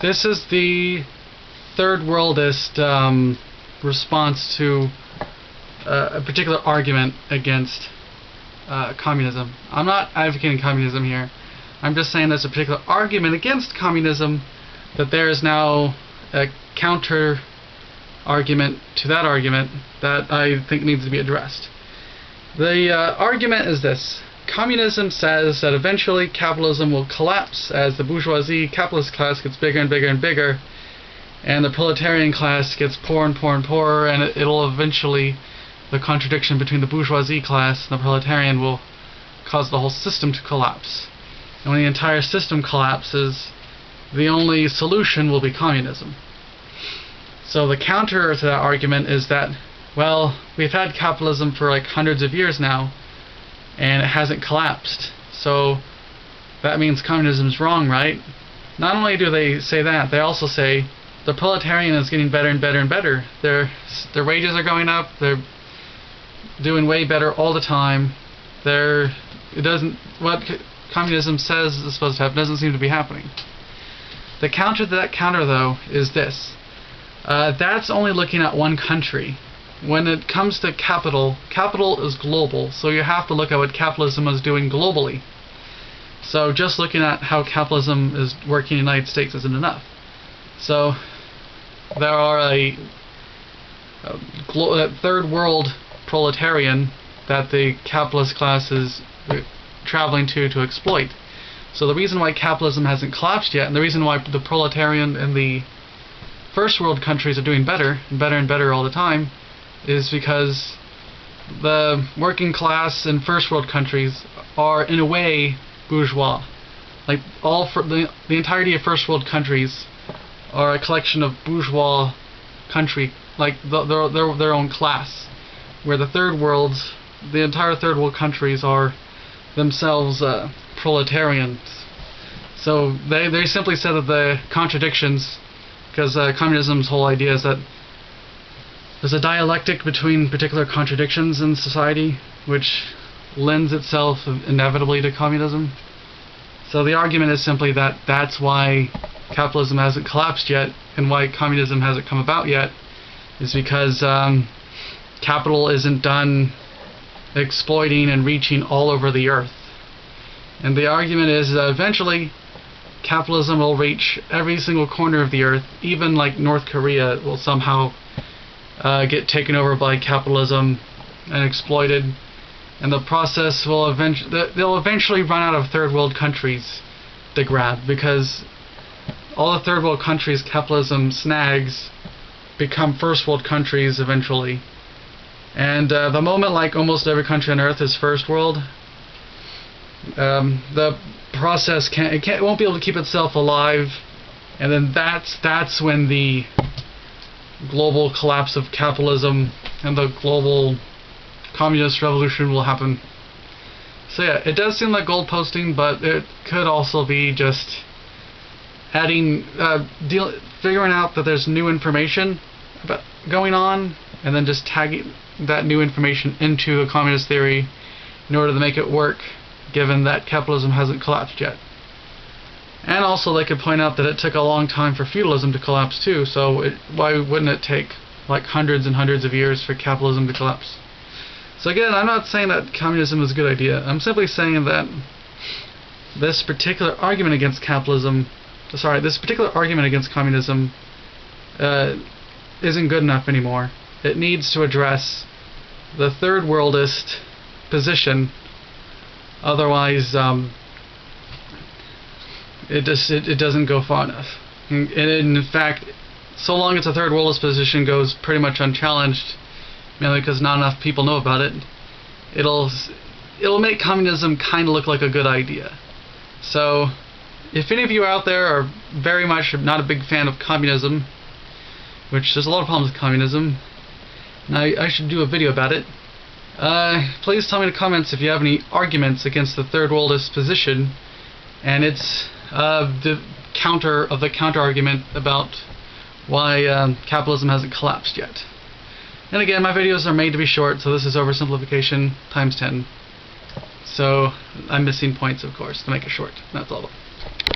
This is the third worldist response to a particular argument against communism. I'm not advocating communism here. I'm just saying there's a particular argument against communism, that there is now a counter argument to that argument that I think needs to be addressed. The argument is this: communism says that eventually capitalism will collapse as the bourgeoisie capitalist class gets bigger and bigger and bigger, and the proletarian class gets poorer and poorer and poorer, and it'll eventually, the contradiction between the bourgeoisie class and the proletarian will cause the whole system to collapse. And when the entire system collapses, the only solution will be communism. So the counter to that argument is that, well, we've had capitalism for like hundreds of years now, and it hasn't collapsed. So that means communism is wrong, right? Not only do they say that, they also say the proletarian is getting better and better and better. Their wages are going up. They're doing way better all the time. What communism says is supposed to happen doesn't seem to be happening. The counter to that counter, though, is this. That's only looking at one country. When it comes to capital is global, so you have to look at what capitalism is doing globally. So just looking at how capitalism is working in the United States isn't enough. So there are a third world proletarian that the capitalist class is traveling to exploit. So the reason why capitalism hasn't collapsed yet, and the reason why the proletarian in the first world countries are doing better and better and better all the time, is because the working class in first world countries are in a way bourgeois. Like the entirety of first world countries are a collection of bourgeois country, like their own class, where the entire third world countries are themselves proletarians. So they simply said that the contradictions, because communism's whole idea is that there's a dialectic between particular contradictions in society, which lends itself inevitably to communism. So the argument is simply that that's why capitalism hasn't collapsed yet, and why communism hasn't come about yet, is because capital isn't done exploiting and reaching all over the earth. And the argument is that eventually capitalism will reach every single corner of the earth, even like North Korea will somehow get taken over by capitalism and exploited, and the process will they'll eventually run out of third world countries to grab, because all the third world countries capitalism snags become first world countries eventually. And the moment like almost every country on earth is first world, the process won't be able to keep itself alive, and then that's when the global collapse of capitalism and the global communist revolution will happen. So yeah, it does seem like goal posting, but it could also be just adding, figuring out that there's new information going on, and then just tagging that new information into a communist theory in order to make it work, given that capitalism hasn't collapsed yet. And also they could point out that it took a long time for feudalism to collapse too, so why wouldn't it take like hundreds and hundreds of years for capitalism to collapse? So again, I'm not saying that communism is a good idea. I'm simply saying that this particular argument against communism isn't good enough anymore. It needs to address the third worldist position. Otherwise, it doesn't go far enough. And in fact, so long as the third worldist position goes pretty much unchallenged, mainly because not enough people know about it, it'll make communism kind of look like a good idea. So, if any of you out there are very much not a big fan of communism, which there's a lot of problems with communism, and I should do a video about it, please tell me in the comments if you have any arguments against the third worldist position, and it's the counter argument about why capitalism hasn't collapsed yet. And again, my videos are made to be short, so this is oversimplification times 10. So I'm missing points, of course, to make it short. That's all.